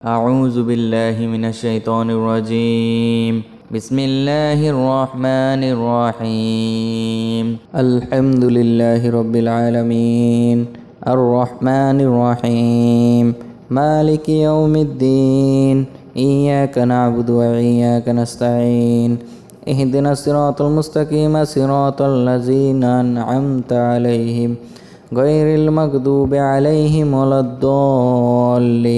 أعوذ بالله من الشيطان الرجيم بسم الله الرحمن الرحيم الحمد لله رب العالمين الرحمن الرحيم مالك يوم الدين إياك نعبد وإياك نستعين اهدنا الصراط المستقيم صراط الذين أنعمت عليهم غير المغضوب عليهم ولا الضالين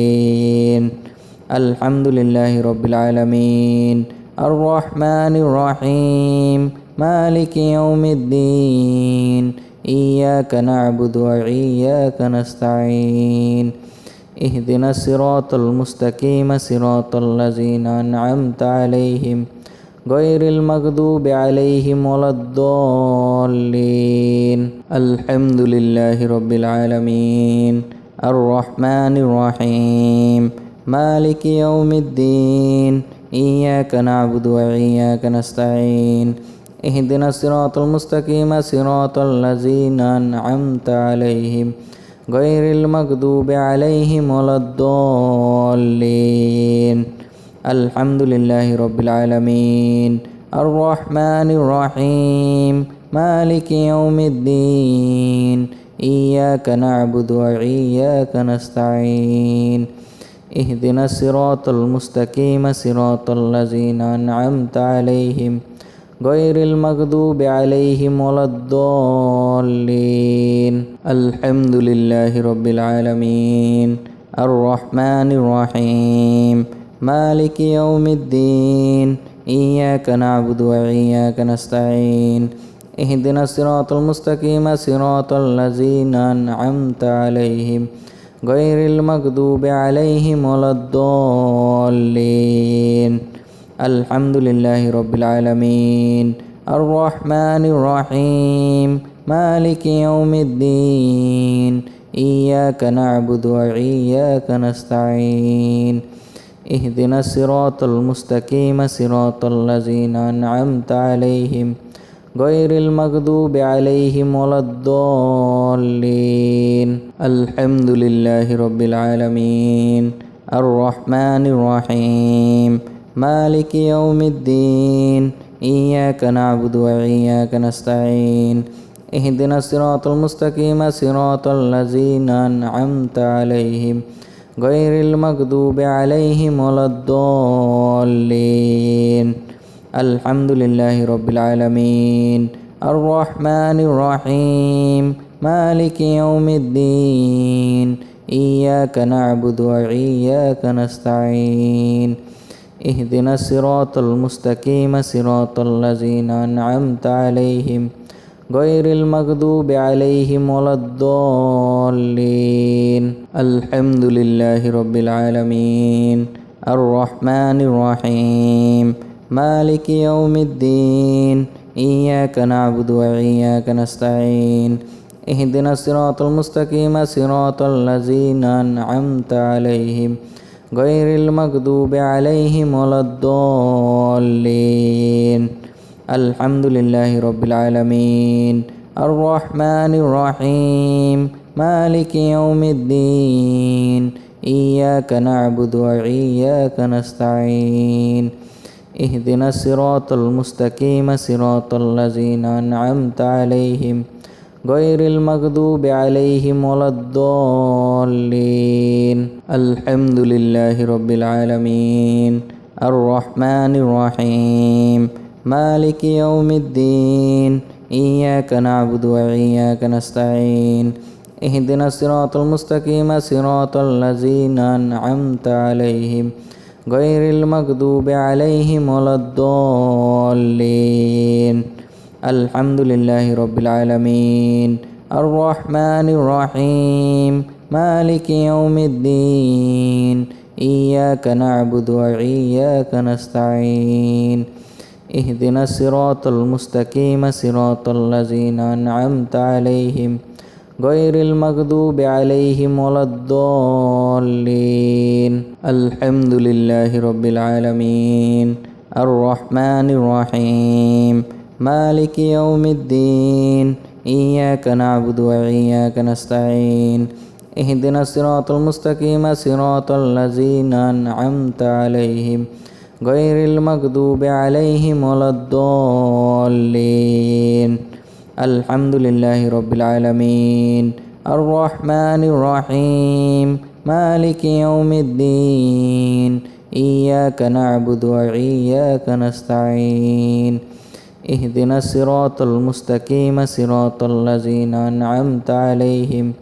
الحمد لله رب العالمين الرحمن الرحيم مالك يوم الدين إياك نعبد وإياك نستعين اهدنا الصراط المستقيم صراط الذين أنعمت عليهم غير المغضوب عليهم ولا الضالين الحمد لله رب العالمين الرحمن الرحيم مالك يوم الدين إياك نعبد وإياك نستعين اهدنا الصراط المستقيم صراط الذين أنعمت عليهم غير المغضوب عليهم ولا الضالين الحمد لله رب العالمين الرحمن الرحيم مالك يوم الدين إياك نعبد وإياك نستعين اهدنا الصراط المستقيم صراط الذين أنعمت عليهم غير المغضوب عليهم ولا الضالين الحمد لله رب العالمين الرحمن الرحيم مالك يوم الدين إياك نعبد وإياك نستعين اهدنا الصراط المستقيم صراط الذين أنعمت عليهم غير المغضوب عليهم ولا الضالين الحمد لله رب العالمين الرحمن الرحيم مالك يوم الدين إياك نعبد وإياك نستعين اهدنا الصراط المستقيم صراط الذين أنعمت عليهم غير المغضوب عليهم ولا الضالين الحمد لله رب العالمين الرحمن الرحيم مالك يوم الدين إياك نعبد وإياك نستعين اهدنا الصراط المستقيم صراط الذين أنعمت عليهم غير المغضوب عليهم ولا الضالين الحمد لله رب العالمين الرحمن الرحيم مالك يوم الدين إياك نعبد وإياك نستعين اهدنا الصراط المستقيم صراط الذين أنعمت عليهم غير المغضوب عليهم ولا الضالين الحمد لله رب العالمين الرحمن الرحيم مالك يوم الدين إياك نعبد وإياك نستعين اهدنا الصراط المستقيم صراط الذين أنعمت عليهم غير المغضوب عليهم ولا الضالين الحمد لله رب العالمين الرحمن الرحيم مالك يوم الدين إياك نعبد وإياك نستعين اهدنا الصراط المستقيم صراط الذين أنعمت عليهم غير المغضوب عليهم ولا الضالين الحمد لله رب العالمين الرحمن الرحيم مالك يوم الدين إياك نعبد وإياك نستعين اهدنا الصراط المستقيم صراط الذين أنعمت عليهم غير المغضوب عليهم ولا الضالين الحمد لله رب العالمين الرحمن الرحيم مالك يوم الدين إياك نعبد وإياك نستعين اهدنا الصراط المستقيم صراط الذين أنعمت عليهم غير المغضوب عليهم ولا الضالين الحمد لله رب العالمين الرحمن الرحيم مالك يوم الدين إياك نعبد وإياك نستعين اهدنا الصراط المستقيم صراط الذين أنعمت عليهم غير المغضوب عليهم ولا الضالين. الحمد لله رب العالمين الرحمن الرحيم مالك يوم الدين إياك نعبد وإياك نستعين اهدنا الصراط المستقيم صراط الذين أنعمت عليهم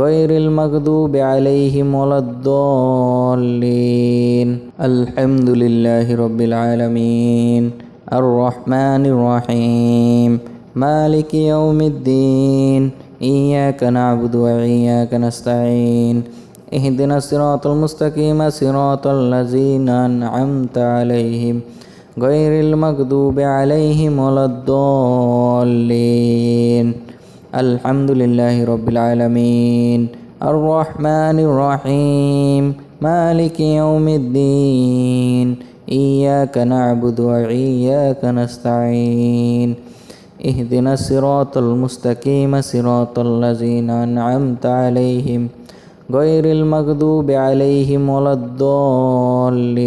غير المغضوب عليهم ولا الضالين. الحمد لله رب العالمين الرحمن الرحيم مالك يوم الدين إياك نعبد وإياك نستعين اهدنا الصراط المستقيم صراط الذين أنعمت عليهم غير المغضوب عليهم ولا الضالين. الحمد لله رب العالمين الرحمن الرحيم مالك يوم الدين إياك نعبد وإياك نستعين اهدنا الصراط المستقيم صراط الذين أنعمت عليهم غير المغضوب عليهم ولا الضالين.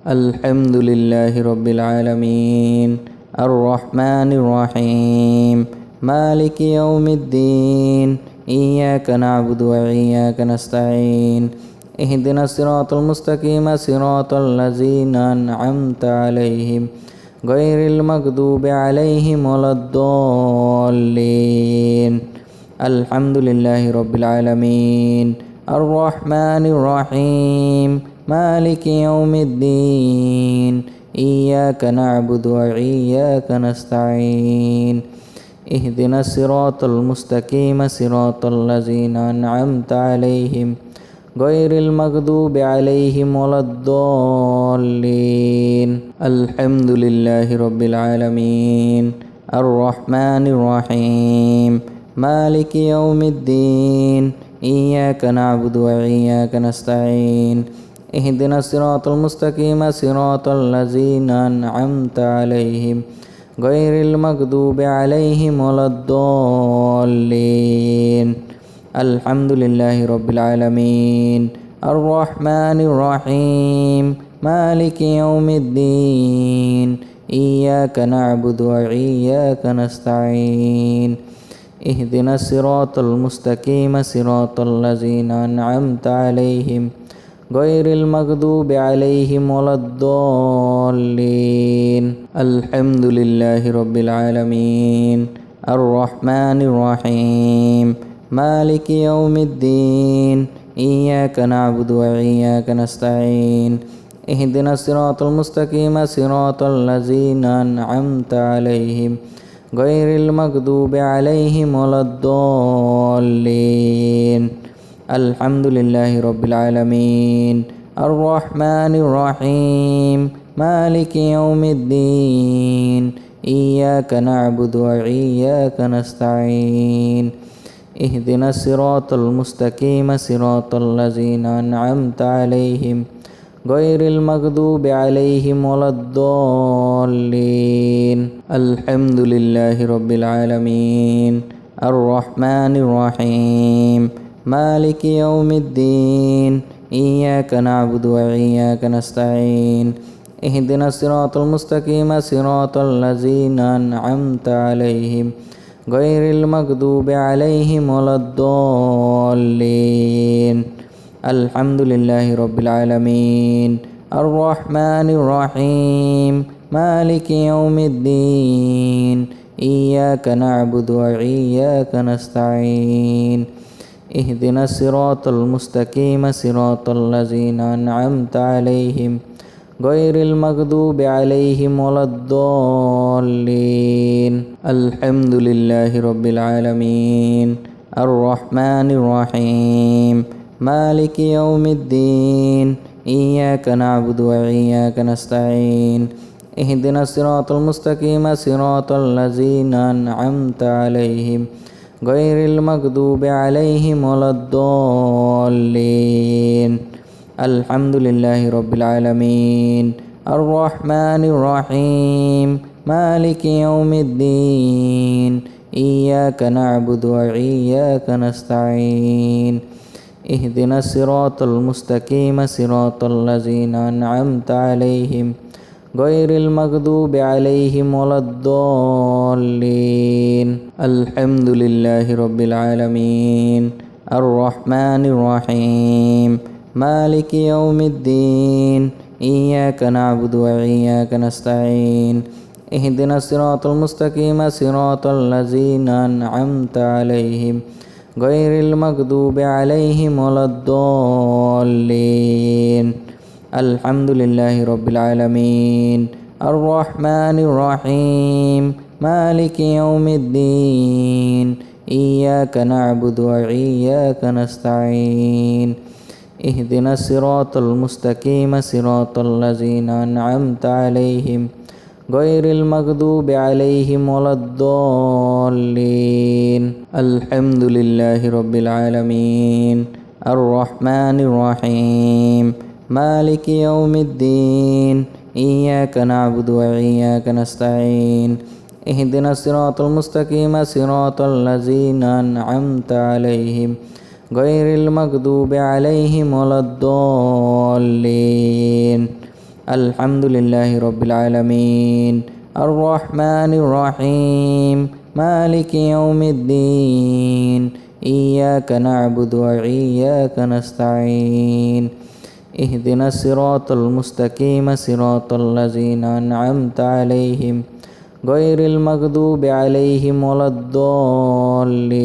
الحمد لله رب العالمين الرحمن الرحيم مالك يوم الدين إياك نعبد وإياك نستعين اهدنا الصراط المستقيم صراط الذين أنعمت عليهم غير المغضوب عليهم ولا الضالين. الحمد لله رب العالمين الرحمن الرحيم مالك يوم الدين إياك نعبد وإياك نستعين اهدنا الصراط المستقيم صراط الذين أنعمت عليهم غير المغضوب عليهم ولا الضالين. الحمد لله رب العالمين الرحمن الرحيم مالك يوم الدين إياك نعبد وإياك نستعين اهدنا الصراط المستقيم صراط الذين أنعمت عليهم غير المغضوب عليهم ولا الضالين. الحمد لله رب العالمين الرحمن الرحيم مالك يوم الدين إياك نعبد وإياك نستعين اهدنا الصراط المستقيم صراط الذين أنعمت عليهم غير المغضوب عليهم ولا الضالين. الحمد لله رب العالمين الرحمن الرحيم مالك يوم الدين إياك نعبد وإياك نستعين اهدنا الصراط المستقيم صراط الذين أنعمت عليهم غير المغضوب عليهم ولا الضالين. الحمد لله رب العالمين الرحمن الرحيم مالك يوم الدين إياك نعبد وإياك نستعين اهدنا الصراط المستقيم صراط الذين أنعمت عليهم غير المغضوب عليهم ولا الضالين. الحمد لله رب العالمين الرحمن الرحيم مالك يوم الدين إياك نعبد وإياك نستعين اهدنا الصراط المستقيم صراط الذين أنعمت عليهم غير المغضوب عليهم ولا الضالين. الحمد لله رب العالمين الرحمن الرحيم مالك يوم الدين إياك نعبد وإياك نستعين اهدنا الصراط المستقيم صراط الذين أنعمت عليهم غير المغضوب عليهم ولا الضالين. الحمد لله رب العالمين الرحمن الرحيم مالك يوم الدين إياك نعبد وإياك نستعين اهدنا الصراط المستقيم صراط الذين أنعمت عليهم غير المغضوب عليهم ولا الضالين. الحمد لله رب العالمين الرحمن الرحيم مالك يوم الدين إياك نعبد وإياك نستعين اهدنا الصراط المستقيم صراط الذين أنعمت عليهم غير المغضوب عليهم ولا الضالين الحمد لله رب العالمين الرحمن الرحيم مالك يوم الدين إياك نعبد وإياك نستعين اهدنا الصراط المستقيم صراط الذين أنعمت عليهم غير المغضوب عليهم ولا الضالين الحمد لله رب العالمين الرحمن الرحيم مالك يوم الدين إياك نعبد وإياك نستعين اهدنا الصراط المستقيم صراط الذين أنعمت عليهم غير المغضوب عليهم ولا الضالين الحمد لله رب العالمين الرحمن الرحيم مالك يوم الدين إياك نعبد وإياك نستعين اهدنا الصراط المستقيم صراط الذين أنعمت عليهم غير المغضوب عليهم ولا الضالين الحمد لله رب العالمين الرحمن الرحيم مالك يوم الدين إياك نعبد وإياك نستعين اهدنا الصراط المستقيم صراط الذين أنعمت عليهم غير المغضوب عليهم ولا الضالين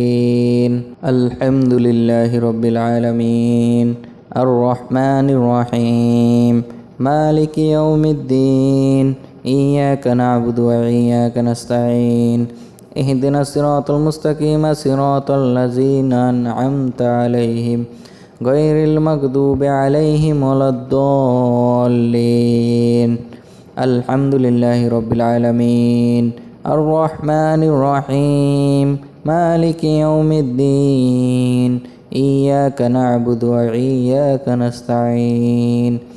الحمد لله رب العالمين الرحمن الرحيم مالك يوم الدين إياك نعبد وإياك نستعين اهدنا الصراط المستقيم صراط الذين أنعمت عليهم غير المغضوب عليهم ولا الضالين الحمد لله رب العالمين الرحمن الرحيم مالك يوم الدين إياك نعبد وإياك نستعين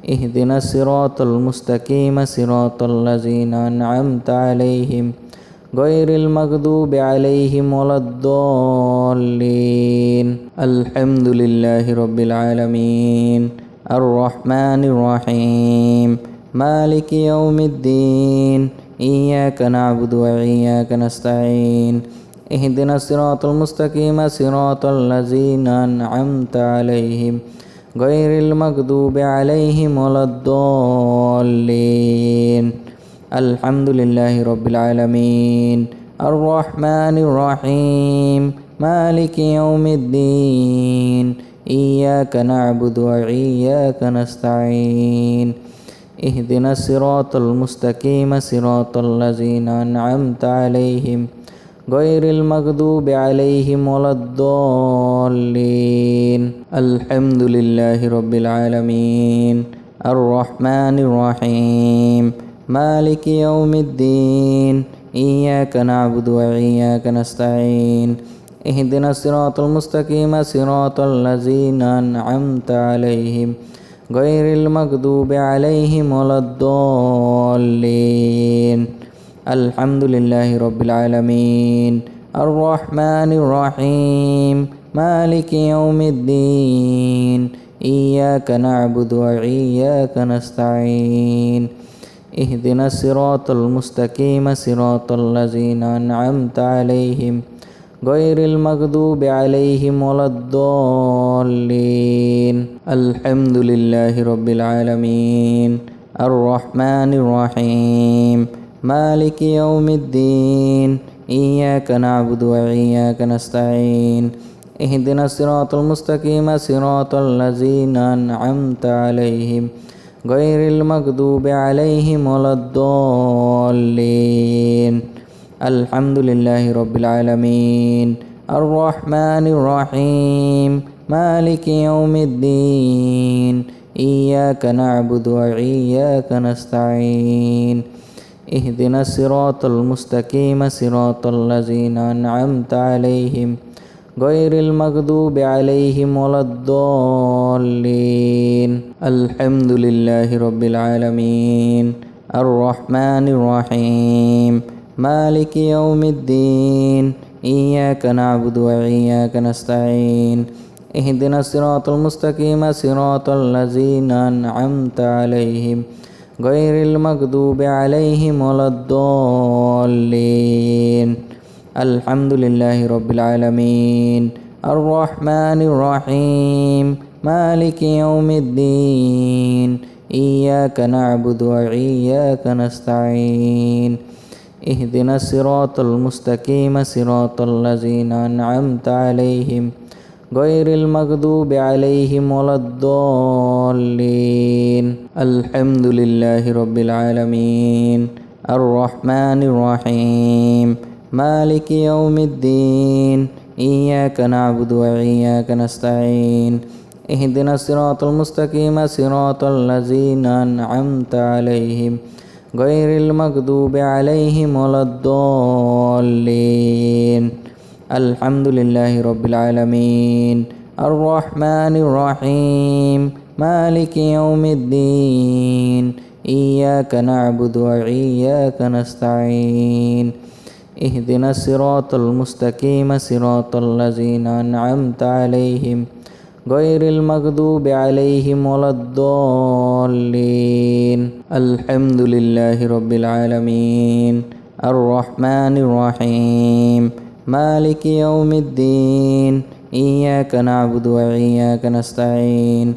اهدنا الصراط المستقيم صراط الذين أنعمت عليهم غير المغضوب عليهم ولا الضالين الحمد لله رب العالمين الرحمن الرحيم مالك يوم الدين إياك نعبد وإياك نستعين اهدنا الصراط المستقيم صراط الذين أنعمت عليهم غير المغضوب عليهم ولا الضالين الحمد لله رب العالمين الرحمن الرحيم مالك يوم الدين إياك نعبد وإياك نستعين اهدنا الصراط المستقيم صراط الذين أنعمت عليهم غير المغضوب عليهم ولا الضالين الحمد لله رب العالمين الرحمن الرحيم مالك يوم الدين إياك نعبد وإياك نستعين اهدنا الصراط المستقيم صراط الذين أنعمت عليهم غير المغضوب عليهم ولا الضالين الحمد لله رب العالمين الرحمن الرحيم مالك يوم الدين إياك نعبد وإياك نستعين اهدنا الصراط المستقيم صراط الذين أنعمت عليهم غير المغضوب عليهم ولا الضالين الحمد لله رب العالمين الرحمن الرحيم مالك يوم الدين إياك نعبد وإياك نستعين اهدنا الصراط المستقيم صراط الذين أنعمت عليهم غير المغضوب عليهم ولا الضالين الحمد لله رب العالمين الرحمن الرحيم مالك يوم الدين إياك نعبد وإياك نستعين اهدنا الصراط المستقيم صراط الذين أنعمت عليهم غير المغضوب عليهم ولا الضالين الحمد لله رب العالمين الرحمن الرحيم مالك يوم الدين إياك نعبد وإياك نستعين اهدنا الصراط المستقيم صراط الذين أنعمت عليهم غير المغضوب عليهم ولا الضالين الحمد لله رب العالمين الرحمن الرحيم مالك يوم الدين إياك نعبد وإياك نستعين اهدنا الصراط المستقيم صراط الذين أنعمت عليهم غير المغضوب عليهم ولا الضالين الحمد لله رب العالمين الرحمن الرحيم مالك يوم الدين إياك نعبد وإياك نستعين اهدنا الصراط المستقيم صراط الذين أنعمت عليهم غير المغضوب عليهم ولا الضالين الحمد لله رب العالمين الرحمن الرحيم مالك يوم الدين إياك نعبد وإياك نستعين اهدنا الصراط المستقيم صراط الذين أنعمت عليهم غير المغضوب عليهم ولا الضالين الحمد لله رب العالمين الرحمن الرحيم مالك يوم الدين إياك نعبد وإياك نستعين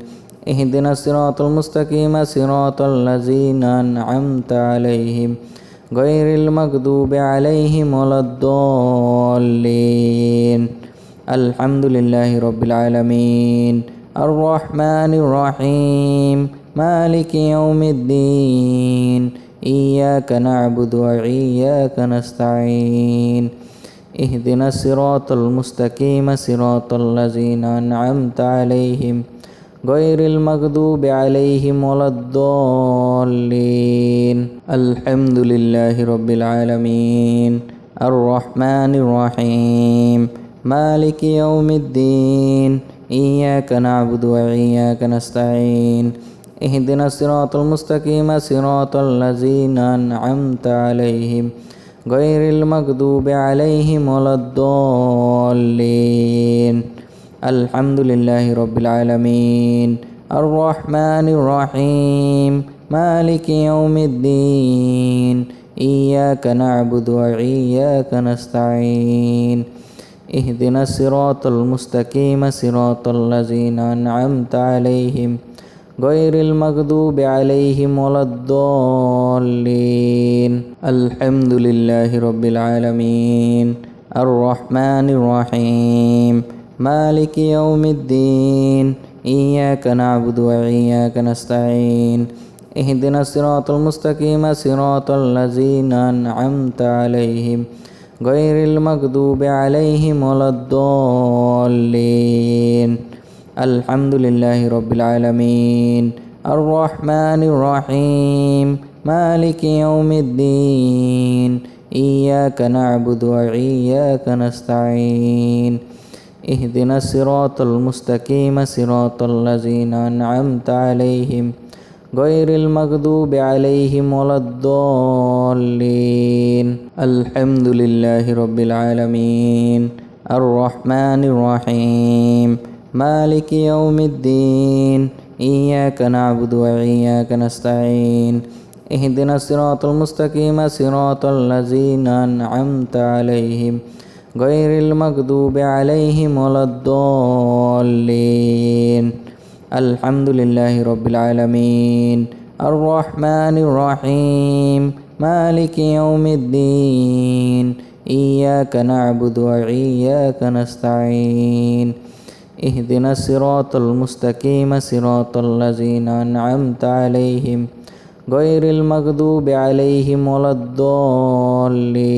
اهدنا الصراط المستقيم صراط الذين أنعمت عليهم غير المغضوب عليهم ولا الضالين الحمد لله رب العالمين الرحمن الرحيم مالك يوم الدين إياك نعبد وإياك نستعين اهدنا الصراط المستقيم صراط الذين أنعمت عليهم غير المغضوب عليهم ولا الضالين الحمد لله رب العالمين الرحمن الرحيم مالك يوم الدين إياك نعبد وإياك نستعين اهدنا الصراط المستقيم صراط الذين أنعمت عليهم غير المغضوب عليهم ولا الضالين الحمد لله رب العالمين الرحمن الرحيم مالك يوم الدين إياك نعبد وإياك نستعين اهدنا الصراط المستقيم صراط الذين أنعمت عليهم غير المغضوب عليهم ولا الضالين الحمد لله رب العالمين الرحمن الرحيم مالك يوم الدين إياك نعبد وإياك نستعين اهدنا الصراط المستقيم صراط الذين أنعمت عليهم غير المغضوب عليهم ولا الضالين الحمد لله رب العالمين الرحمن الرحيم مالك يوم الدين إياك نعبد وإياك نستعين اهدنا الصراط المستقيم صراط الذين أنعمت عليهم غير المغضوب عليهم ولا الضالين الحمد لله رب العالمين الرحمن الرحيم مالك يوم الدين إياك نعبد وإياك نستعين اهدنا الصراط المستقيم صراط الذين أنعمت عليهم غير المغضوب عليهم ولا الضالين الحمد لله رب العالمين الرحمن الرحيم مالك يوم الدين إياك نعبد وإياك نستعين اهدنا الصراط المستقيم صراط الذين أنعمت عليهم غير المغضوب عليهم ولا الضالين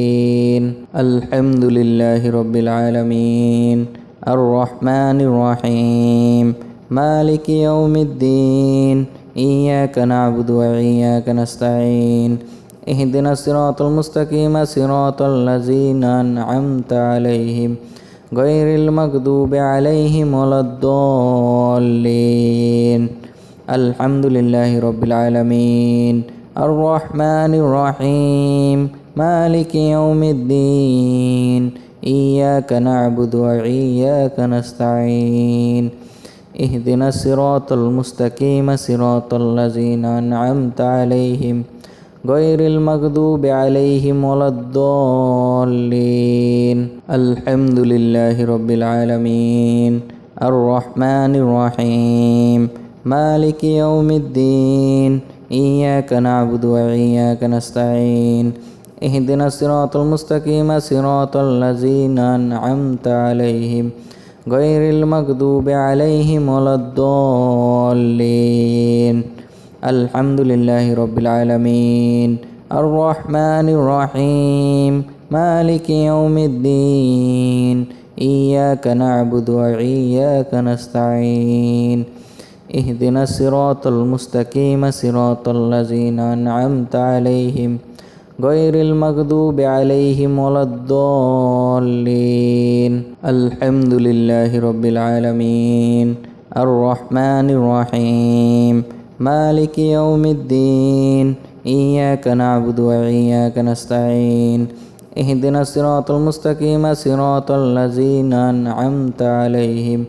الحمد لله رب العالمين الرحمن الرحيم مالك يوم الدين إياك نعبد وإياك نستعين اهدنا الصراط المستقيم صراط الذين أنعمت عليهم غير المغضوب عليهم ولا الضالين الحمد لله رب العالمين الرحمن الرحيم مالك يوم الدين إياك نعبد وإياك نستعين اهدنا الصراط المستقيم صراط الذين أنعمت عليهم غير المغضوب عليهم ولا الضالين الحمد لله رب العالمين الرحمن الرحيم مالك يوم الدين إياك نعبد وإياك نستعين اهدنا الصراط المستقيم صراط الذين أنعمت عليهم غير المغضوب عليهم ولا الضالين الحمد لله رب العالمين الرحمن الرحيم مالك يوم الدين إياك نعبد وإياك نستعين اهدنا الصراط المستقيم صراط الذين أنعمت عليهم غير المغضوب عليهم ولا الضالين الحمد لله رب العالمين الرحمن الرحيم مالك يوم الدين إياك نعبد وإياك نستعين اهدنا الصراط المستقيم صراط الذين أنعمت عليهم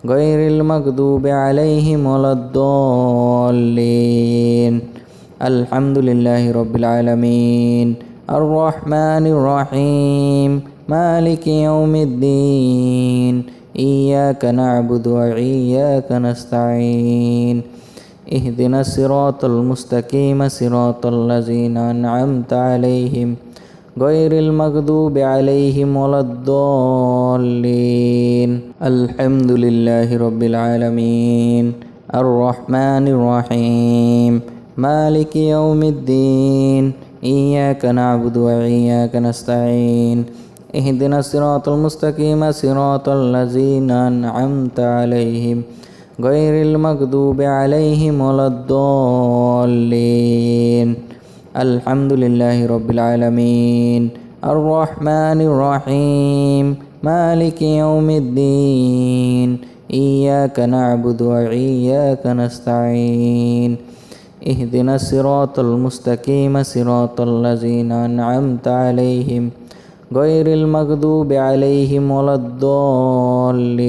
غير المغضوب عليهم ولا الضالين الحمد لله رب العالمين الرحمن الرحيم مالك يوم الدين إياك نعبد وإياك نستعين اهدنا الصراط المستقيم صراط الذين أنعمت عليهم غير المغضوب عليهم ولا الضالين الحمد لله رب العالمين الرحمن الرحيم مالك يوم الدين إياك نعبد وإياك نستعين اهدنا الصراط المستقيم صراط الذين أنعمت عليهم غير المغضوب عليهم ولا الضالين الحمد لله رب العالمين الرحمن الرحيم مالك يوم الدين إياك نعبد وإياك نستعين اهدنا الصراط المستقيم صراط الذين أنعمت عليهم غير المغضوب عليهم ولا الضالين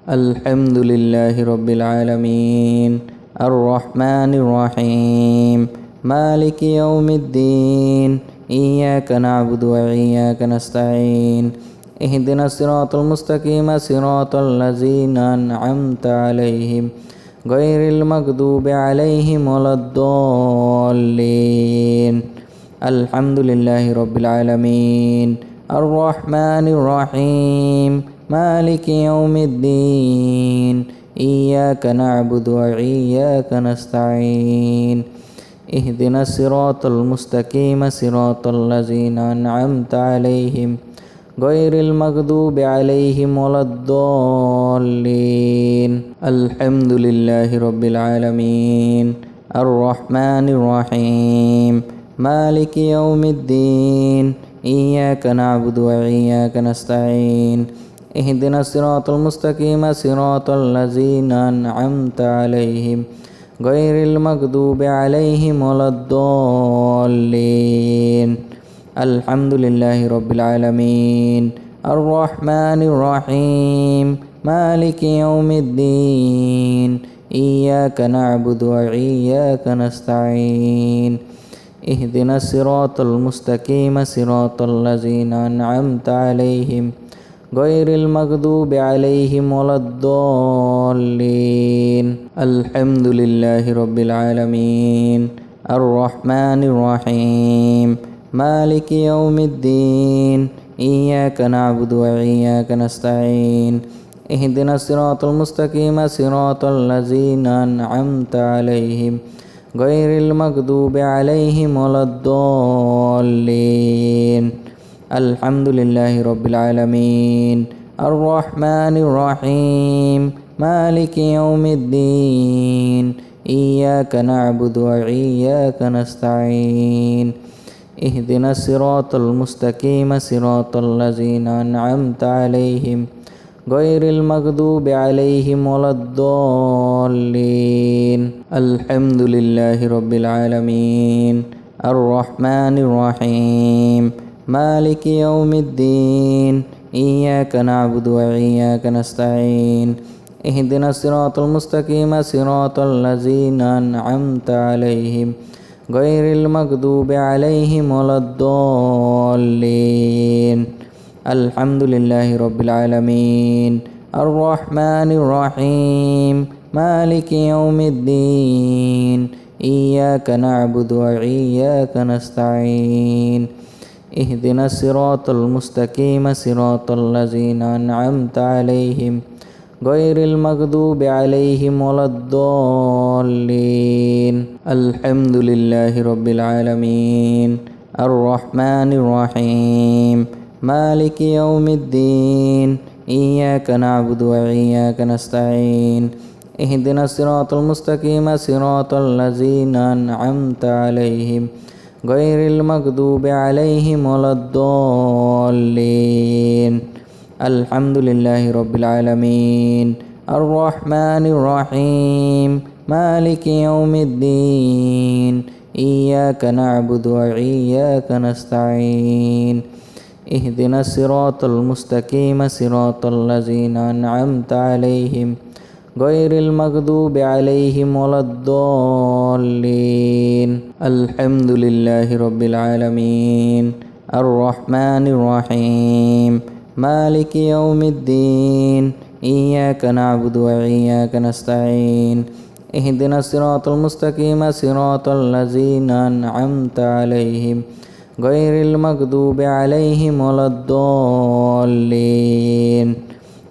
الحمد لله رب العالمين الرحمن الرحيم مالك يوم الدين إياك نعبد وإياك نستعين اهدنا الصراط المستقيم صراط الذين أنعمت عليهم غير المغضوب عليهم ولا الضالين الحمد لله رب العالمين الرحمن الرحيم مالك يوم الدين إياك نعبد وإياك نستعين اهدنا الصراط المستقيم صراط الذين أنعمت عليهم غير المغضوب عليهم ولا الضالين الحمد لله رب العالمين الرحمن الرحيم مالك يوم الدين إياك نعبد وإياك نستعين اهدنا الصراط المستقيم صراط الذين أنعمت عليهم غير المغضوب عليهم ولا الضالين الحمد لله رب العالمين الرحمن الرحيم مالك يوم الدين إياك نعبد وإياك نستعين اهدنا الصراط المستقيم صراط الذين أنعمت عليهم غير المغضوب عليهم ولا الضالين الحمد لله رب العالمين الرحمن الرحيم مالك يوم الدين إياك نعبد وإياك نستعين اهدنا الصراط المستقيم صراط الذين أنعمت عليهم غير المغضوب عليهم ولا الضالين الحمد لله رب العالمين الرحمن الرحيم مالك يوم الدين إياك نعبد وإياك نستعين اهدنا الصراط المستقيم صراط الذين أنعمت عليهم غير المغضوب عليهم ولا الضالين الحمد لله رب العالمين الرحمن الرحيم مالك يوم الدين إياك نعبد وإياك نستعين اهدنا الصراط المستقيم صراط الذين أنعمت عليهم غير المغضوب عليهم ولا الضالين الحمد لله رب العالمين الرحمن الرحيم مالك يوم الدين إياك نعبد وإياك نستعين اهدنا الصراط المستقيم صراط الذين أنعمت عليهم غير المغضوب عليهم ولا الضالين الحمد لله رب العالمين الرحمن الرحيم مالك يوم الدين إياك نعبد وإياك نستعين اهدنا الصراط المستقيم صراط الذين أنعمت عليهم غير المغضوب عليهم ولا الضالين الحمد لله رب العالمين الرحمن الرحيم مالك يوم الدين إياك نعبد وإياك نستعين اهدنا الصراط المستقيم صراط الذين أنعمت عليهم غير المغضوب عليهم ولا الضالين الحمد لله رب العالمين الرحمن الرحيم مالك يوم الدين إياك نعبد وإياك نستعين اهدنا الصراط المستقيم صراط الذين أنعمت عليهم غير المغضوب عليهم ولا الضالين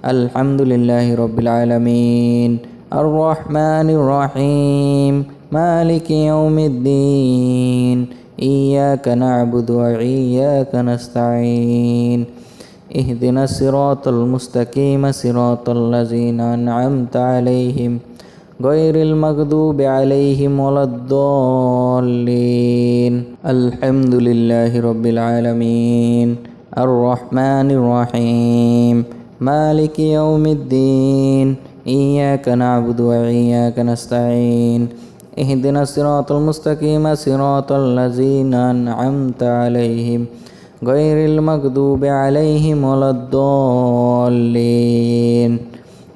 الحمد لله رب العالمين الرحمن الرحيم مالك يوم الدين إياك نعبد وإياك نستعين اهدنا الصراط المستقيم صراط الذين أنعمت عليهم غير المغضوب عليهم ولا الضالين الحمد لله رب العالمين الرحمن الرحيم مالك يوم الدين إياك نعبد وإياك نستعين اهدنا الصراط المستقيم صراط الذين أنعمت عليهم غير المغضوب عليهم ولا الضالين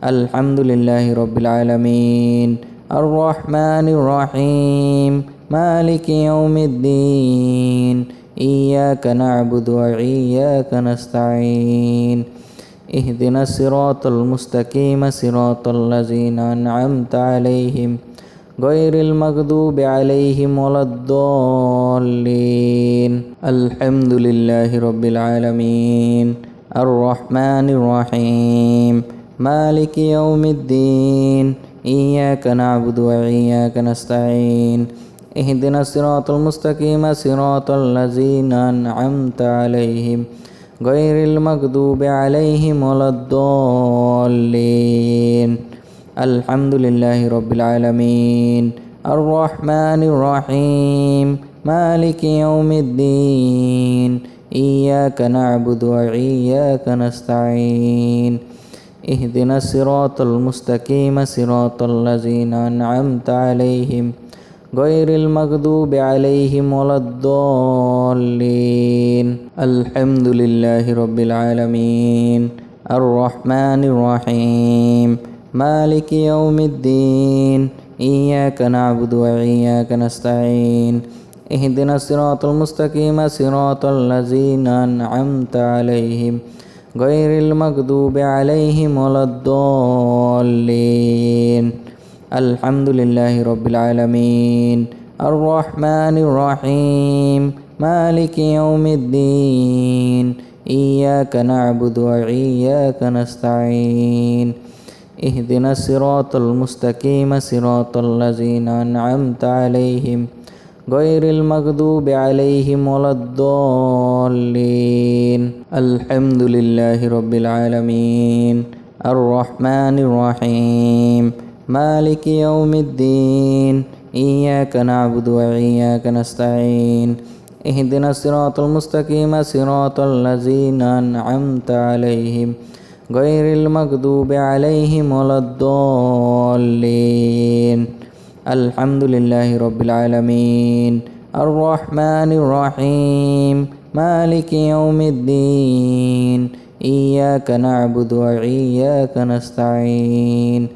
الحمد لله رب العالمين الرحمن الرحيم مالك يوم الدين إياك نعبد وإياك نستعين اهدنا الصراط المستقيم صراط الذين أنعمت عليهم غير المغضوب عليهم ولا الضالين الحمد لله رب العالمين الرحمن الرحيم مالك يوم الدين إياك نعبد وإياك نستعين اهدنا الصراط المستقيم صراط الذين أنعمت عليهم غير المغضوب عليهم ولا الضالين الحمد لله رب العالمين الرحمن الرحيم مالك يوم الدين إياك نعبد وإياك نستعين اهدنا الصراط المستقيم صراط الذين أنعمت عليهم غير المغضوب عليهم ولا الضالين الحمد لله رب العالمين الرحمن الرحيم مالك يوم الدين إياك نعبد وإياك نستعين اهدنا الصراط المستقيم صراط الذين أنعمت عليهم غير المغضوب عليهم ولا الضالين الحمد لله رب العالمين الرحمن الرحيم مالك يوم الدين إياك نعبد وإياك نستعين اهدنا الصراط المستقيم صراط الذين أنعمت عليهم غير المغضوب عليهم ولا الضالين الحمد لله رب العالمين الرحمن الرحيم مالك يوم الدين إياك نعبد وإياك نستعين اهدنا الصراط المستقيم صراط الذين أنعمت عليهم غير المغضوب عليهم ولا الضالين الحمد لله رب العالمين الرحمن الرحيم مالك يوم الدين إياك نعبد وإياك نستعين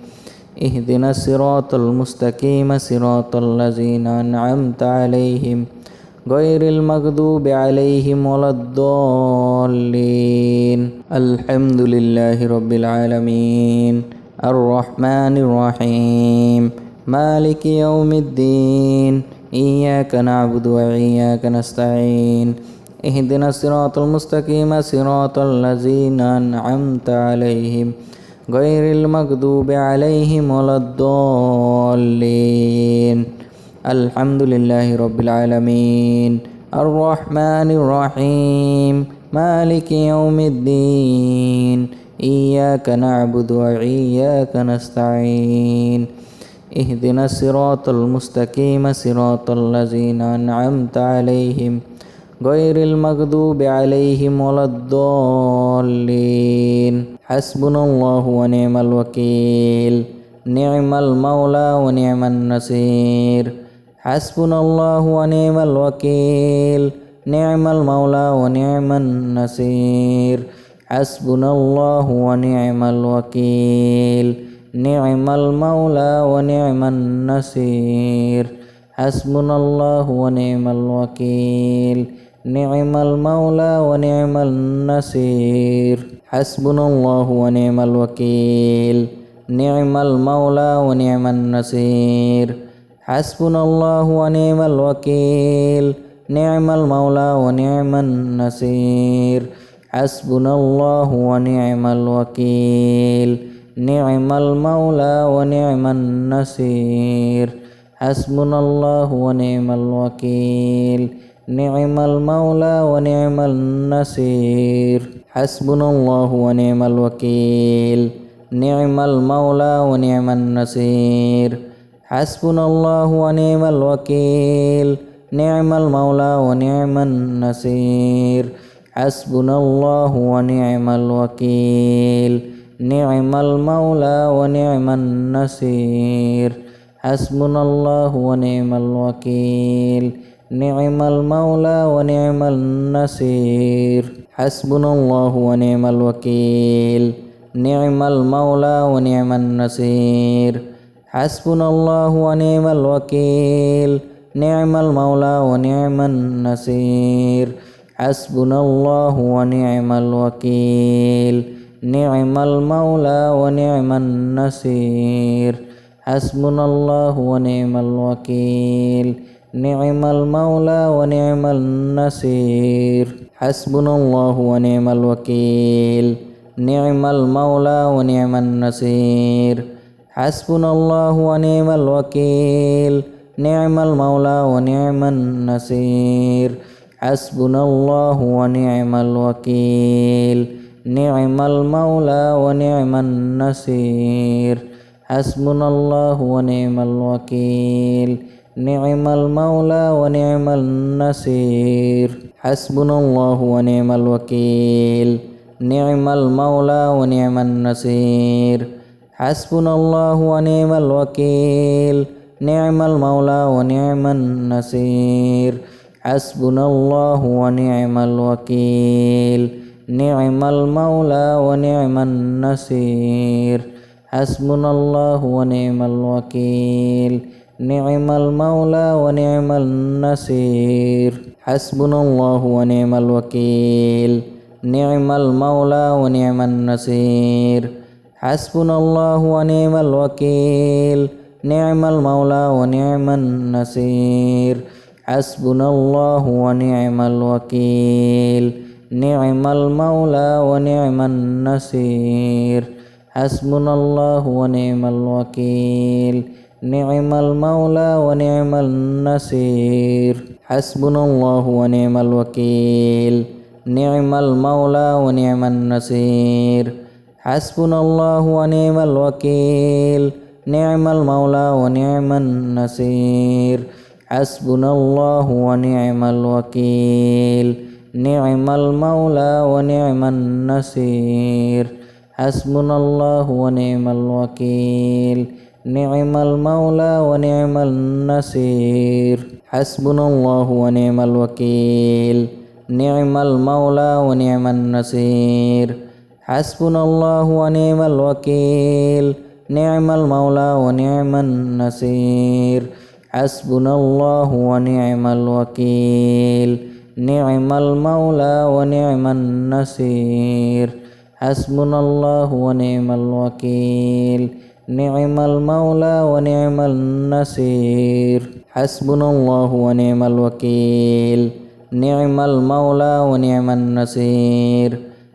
اهدنا الصراط المستقيم صراط الذين أنعمت عليهم غير المغضوب عليهم ولا الضالين الحمد لله رب العالمين الرحمن الرحيم مالك يوم الدين إياك نعبد وإياك نستعين اهدنا الصراط المستقيم صراط الذين أنعمت عليهم غير المغضوب عليهم ولا الضالين الحمد لله رب العالمين الرحمن الرحيم مالك يوم الدين إياك نعبد وإياك نستعين اهدنا الصراط المستقيم صراط الذين أنعمت عليهم غير المغضوب عليهم ولا الضالين حسبنا الله ونعم الوكيل نعم المولى ونعم النصير حسبنا الله ونعم الوكيل نعم المولى ونعم النصير حسبنا الله ونعم الوكيل نعم المولى ونعم النصير حسبنا الله ونعم الوكيل نعم المولى ونعم النصير حسبنا الله ونعم الوكيل نعم المولى ونعم النصير حسبنا الله ونعم الوكيل نعم المولى ونعم النصير حسبنا الله ونعم الوكيل نعم المولى ونعم النصير حسبنا الله ونعم الوكيل نعم المولى ونعم النصير حسبنا الله ونعم الوكيل نعم المولى ونعم النصير حسبنا الله ونعم الوكيل نعم المولى ونعم النصير حسبنا الله ونعم الوكيل نعم المولى ونعم النصير حسبنا الله ونعم الوكيل نعم المولى ونعم النصير حسبنا الله ونعم الوكيل نعم المولى ونعم النصير حسبنا الله ونعم الوكيل نعم المولى ونعم النصير حسبنا الله ونعم الوكيل نعم المولى ونعم النصير حسبنا الله ونعم الوكيل نعم المولى ونعم النصير حسبنا الله ونعم الوكيل نعم المولى ونعم النصير حسبنا الله ونعم الوكيل نعم المولى ونعم النصير حسبنا الله ونعم الوكيل نعم المولى ونعم النصير حسبنا الله ونعم الوكيل نعم المولى ونعم النصير حسبنا الله ونعم الوكيل نعم المولى ونعم النصير حسبنا الله ونعم الوكيل نعم المولى ونعم النصير حسبنا الله ونعم الوكيل نعم المولى ونعم النصير حسبنا الله ونعم الوكيل نعم المولى ونعم النصير حسبنا الله ونعم الوكيل نعم المولى ونعم النصير حسبنا الله ونعم الوكيل نعم المولى ونعم النصير حسبنا الله ونعم الوكيل نعم المولى ونعم النصير حسبنا الله ونعم الوكيل نعم المولى ونعم النصير حسبنا الله ونعم الوكيل نعم المولى ونعم النصير حسبنا الله ونعم الوكيل نعم المولى ونعم النصير حسبنا الله ونعم الوكيل نعم المولى ونعم النصير حسبنا الله ونعم الوكيل نعم المولى ونعم النصير حسبنا الله ونعم الوكيل نعم المولى ونعم النصير حسبنا الله ونعم الوكيل نعم المولى ونعم النصير حسبنا الله ونعم الوكيل نعم المولى ونعم النصير حسبنا الله ونعم الوكيل نعم المولى ونعم النصير حسبنا الله ونعم الوكيل نعم المولى ونعم النصير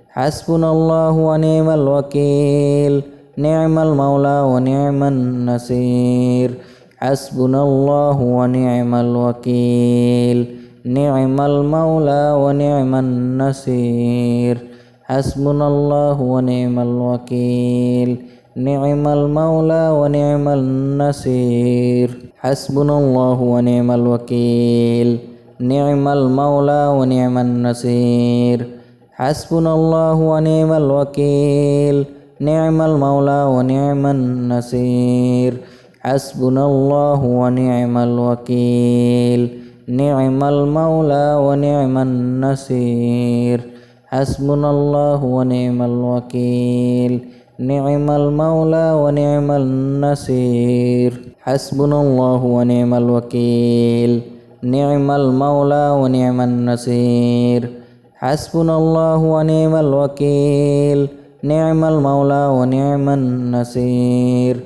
حسبنا الله ونعم الوكيل نعم المولى ونعم النصير حسبنا الله ونعم الوكيل نعم المولى ونعم النصير حسبنا الله ونعم الوكيل نعم المولى ونعم النصير حسبنا الله ونعم الوكيل نعم المولى ونعم النصير حسبنا الله ونعم الوكيل نعم المولى ونعم النصير حسبنا الله ونعم الوكيل نعم المولى ونعم النصير حسبنا الله ونعم الوكيل نعم المولى ونعم النصير حسبنا الله ونعم الوكيل نعم المولى ونعم النصير حسبنا الله ونعم الوكيل نعم المولى ونعم النصير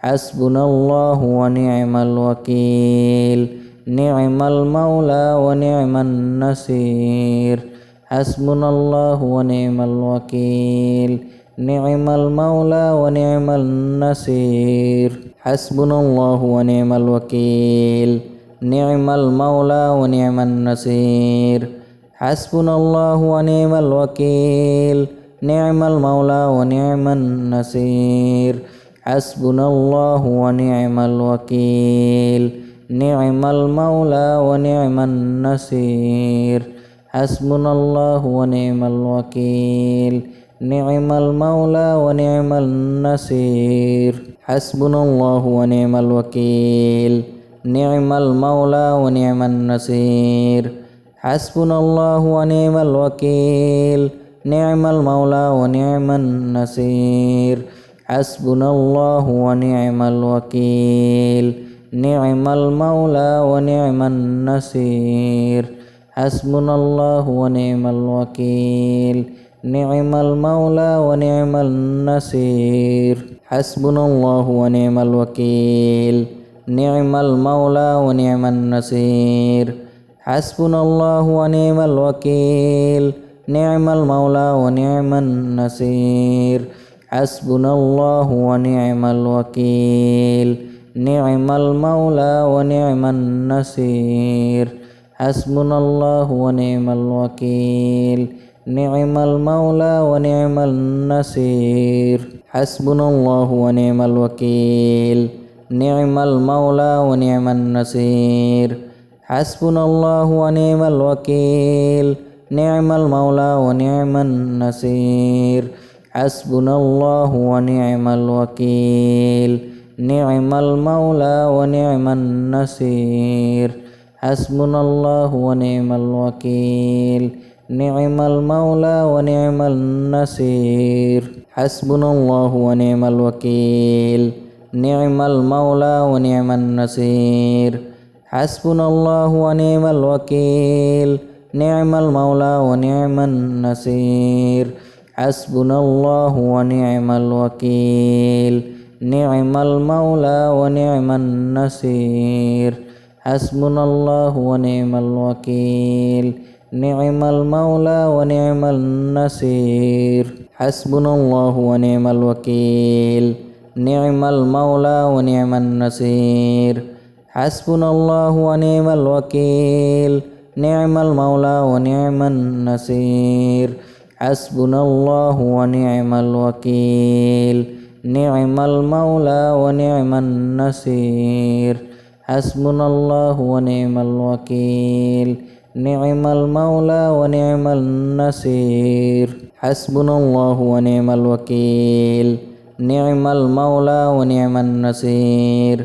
حسبنا الله ونعم الوكيل نعم المولى ونعم النصير حسبنا الله ونعم الوكيل نعم المولى ونعم النصير حسبنا الله ونعم الوكيل نعم المولى ونعم النصير حسبنا الله ونعم الوكيل نعم المولى ونعم النصير حسبنا الله ونعم الوكيل نعم المولى ونعم النصير حسبنا الله ونعم الوكيل نعم المولى ونعم النصير حسبنا الله ونعم الوكيل نعم المولى ونعم النصير حسبنا الله ونعم الوكيل نعم المولى ونعم النصير حسبنا الله ونعم الوكيل نعم المولى ونعم النصير حسبنا الله ونعم الوكيل نعم المولى ونعم النصير حسبنا الله ونعم الوكيل نعم المولى ونعم النصير حسبنا الله ونعم الوكيل نعم المولى ونعم النصير حسبنا الله ونعم الوكيل نعم المولى ونعم النصير حسبنا الله ونعم الوكيل نعم المولى ونعم النصير حسبنا الله ونعم الوكيل نعم المولى ونعم النصير حسبنا الله ونعم الوكيل نعم المولى ونعم النصير حسبنا الله ونعم الوكيل نعم المولى ونعم النصير حسبنا الله ونعم الوكيل نعم المولى ونعم النصير حسبنا الله ونعم الوكيل نعم المولى ونعم النصير حسبنا الله ونعم الوكيل نعم المولى ونعم النصير حسبنا الله ونعم الوكيل نعم المولى ونعم النصير حسبنا الله ونعم الوكيل نعم المولى ونعم النصير حسبنا الله ونعم الوكيل نعم المولى ونعم النصير حسبنا الله ونعم الوكيل نعم المولى ونعم النصير حسبنا الله ونعم الوكيل نعم المولى ونعم النصير حسبنا الله ونعم الوكيل نعم المولى ونعم النصير حسبنا الله ونعم الوكيل نعم المولى ونعم النصير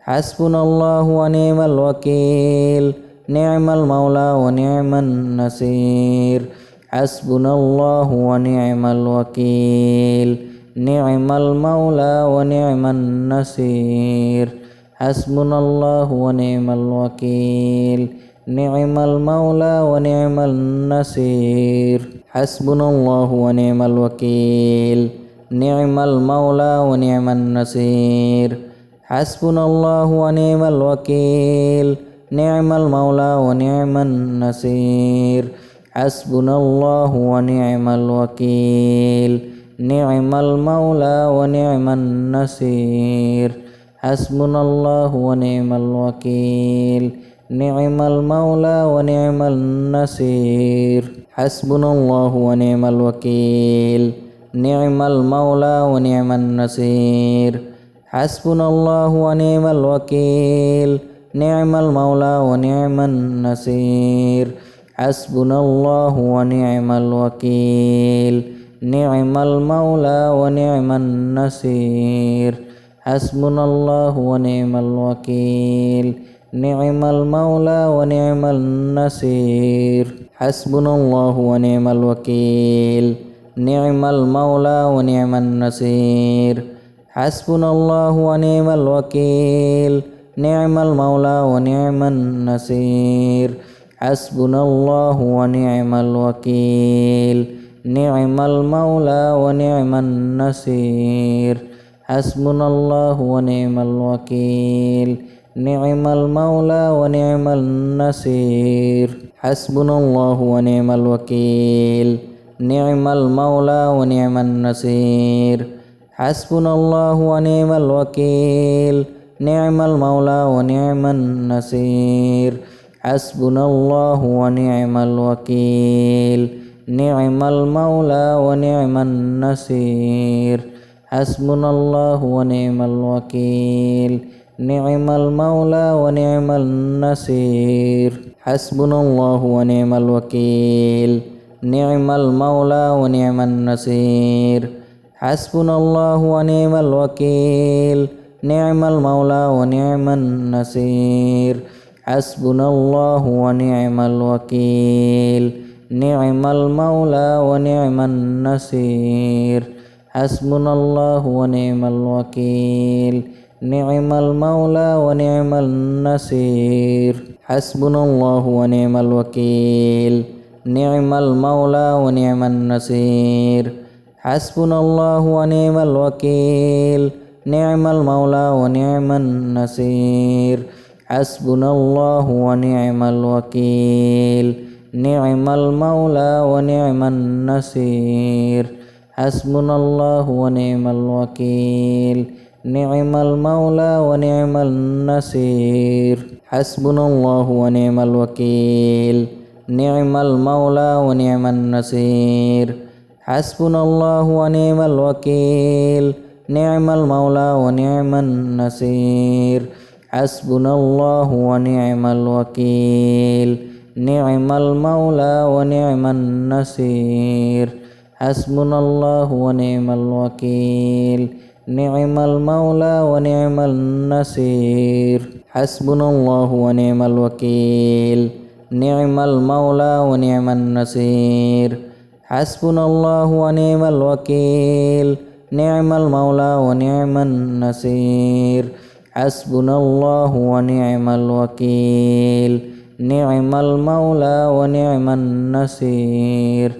حسبنا الله ونعم الوكيل نعم المولى ونعم النصير حسبنا الله ونعم الوكيل نعم المولى ونعم النصير حسبنا الله ونعم الوكيل نعم المولى ونعم النصير حسبنا الله ونعم الوكيل نعم المولى ونعم النصير حسبنا الله ونعم الوكيل نعم المولى ونعم النصير حسبنا الله ونعم الوكيل نعم المولى ونعم النصير حسبنا الله ونعم الوكيل نعم المولى ونعم النصير حسبنا الله ونعم الوكيل نعم المولى ونعم النصير حسبنا الله ونعم الوكيل نعم المولى ونعم النصير حسبنا الله ونعم الوكيل نعم المولى ونعم النصير حسبنا الله ونعم الوكيل نعم المولى ونعم النصير حسبنا الله ونعم الوكيل نعم المولى ونعم النصير حسبنا الله ونعم الوكيل نعم المولى ونعم النصير حسبنا الله ونعم الوكيل نعم المولى ونعم النصير حسبنا الله ونعم الوكيل نعم المولى ونعم النصير حسبنا الله ونعم الوكيل نعم المولى ونعم النصير حسبنا الله ونعم الوكيل نعم المولى ونعم النصير حسبنا الله ونعم الوكيل نعم المولى ونعم النصير حسبنا الله ونعم الوكيل نعم المولى ونعم النصير حسبنا الله ونعم الوكيل نعم المولى ونعم النصير حسبنا الله ونعم الوكيل نعم المولى ونعم النصير حسبنا الله ونعم الوكيل نعم المولى ونعم النصير حسبنا الله ونعم الوكيل نعم المولى ونعم النصير حسبنا الله ونعم الوكيل نعم المولى ونعم النصير حسبنا الله ونعم الوكيل نعم المولى ونعم النصير حسبنا الله ونعم الوكيل نعم المولى ونعم النصير حسبنا الله ونعم الوكيل نعم المولى ونعم النصير حسبنا الله ونعم الوكيل نعم المولى ونعم النصير حسبنا الله ونعم الوكيل نعم المولى ونعم النصير حسبنا الله ونعم الوكيل نعم المولى ونعم النصير حسبنا الله ونعم الوكيل نعم المولى ونعم النصير حسبنا الله ونعم الوكيل نعم المولى ونعم النصير حسبنا الله ونعم الوكيل نعم المولى ونعم النصير حسبنا الله ونعم الوكيل نعم المولى ونعم النصير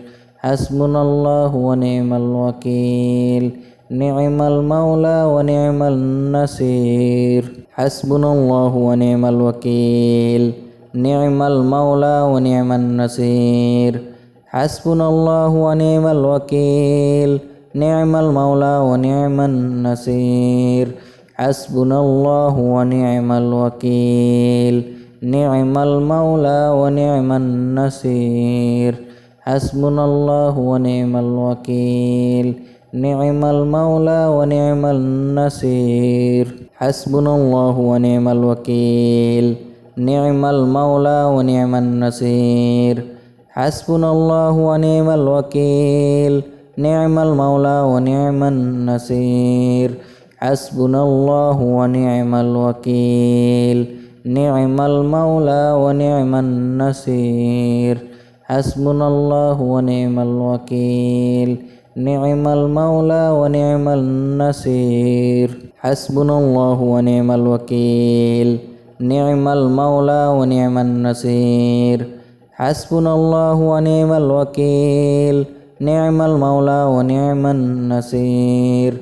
حسبنا الله ونعم الوكيل نعم المولى ونعم النصير حسبنا الله ونعم الوكيل نعم المولى ونعم النصير حسبنا الله ونعم الوكيل نعم المولى ونعم النصير حسبنا الله ونعم الوكيل نعم المولى ونعم النصير حسبنا الله ونعم الوكيل نعم المولى ونعم النصير حسبنا الله ونعم الوكيل نعم المولى ونعم النصير حسبنا الله ونعم الوكيل نعم المولى ونعم النصير حسبنا الله ونعم الوكيل نعم المولى ونعم النصير حسبنا الله ونعم الوكيل نعم المولى ونعم النصير حسبنا الله ونعم الوكيل نعم المولى ونعم النصير حسبنا الله ونعم الوكيل نعم المولى ونعم النصير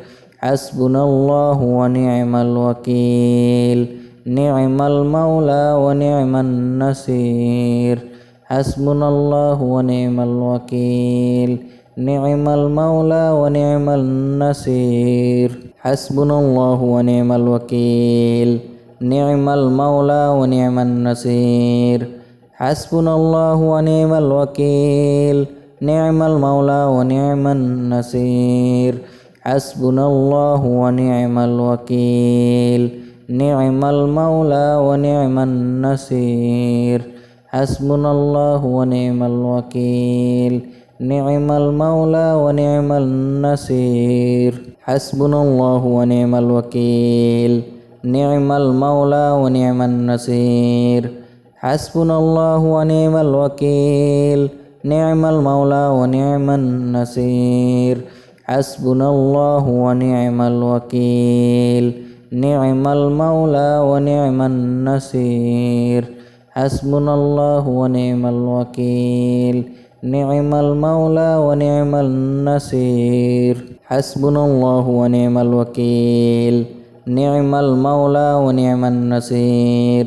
حسبنا الله ونعم الوكيل نعم المولى ونعم النصير حسبنا الله ونعم الوكيل نعم المولى ونعم النصير حسبنا الله ونعم الوكيل نعم المولى ونعم النصير حسبنا الله ونعم الوكيل نعم المولى ونعم النصير حسبنا الله ونعم الوكيل نعم المولى ونعم النصير حسبنا الله ونعم الوكيل نعم المولى ونعم النصير حسبنا الله ونعم الوكيل نعم المولى ونعم النصير حسبنا الله ونعم الوكيل نعم المولى ونعم النصير حسبنا الله ونعم الوكيل نعم المولى ونعم النصير حسبنا الله ونعم الوكيل نعم المولى ونعم النصير حسبنا الله ونعم الوكيل نعم المولى ونعم النصير